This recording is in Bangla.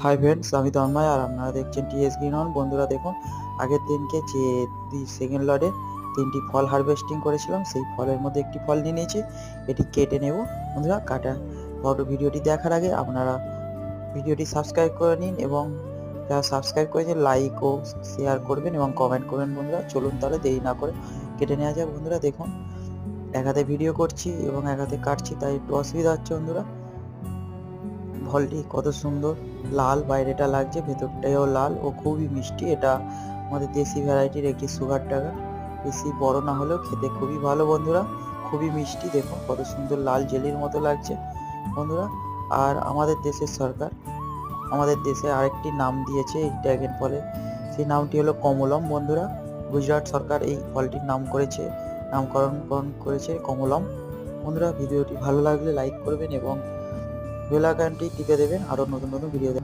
হাই ফ্রেন্ডস, আমি তন্ময় আর আপনারা দেখছেন টিএস গ্রিন অন। বন্ধুরা দেখুন, আগের দিনকে যে সেকেন্ড লটে 3টি ফল হারভেস্টিং করেছিলাম, সেই ফলের মধ্যে একটি ফল নিয়ে নিয়েছি। এটি কেটে নেব। বন্ধুরা ভিডিওটি দেখার আগে আপনারা ভিডিওটি সাবস্ক্রাইব করে নিন এবং যারা সাবস্ক্রাইব করেছেন লাইক ও শেয়ার করবেন এবং কমেন্ট করবেন। বন্ধুরা চলুন তাহলে দেরি না করে কেটে নেওয়া যাক। বন্ধুরা দেখুন, এক হাতে ভিডিও করছি এবং এক হাতে কাটছি, তাই একটু অসুবিধা হচ্ছে। বন্ধুরা ফলটি কত সুন্দর লাল, বাইরেটা লাগছে, ভেতরটাও লাল ও খুবই মিষ্টি। এটা আমাদের দেশি ভ্যারাইটির একটি সুগার ড্রাগন। বেশি বড় না হলেও খেতে খুবই ভালো। বন্ধুরা খুবই মিষ্টি, দেখুন কত সুন্দর লাল জেলির মতো লাগছে। বন্ধুরা, আর আমাদের দেশের সরকার আমাদের দেশে আরেকটি নাম দিয়েছে এই ড্রাগন ফলের, সেই নামটি হলো কমলম। বন্ধুরা, গুজরাট সরকার এই ফলটির নামকরণ করেছে কমলম। বন্ধুরা, ভিডিওটি ভালো লাগলে লাইক করবেন এবং বেল আইকনটি টিপে দেবেন আরও নতুন নতুন ভিডিও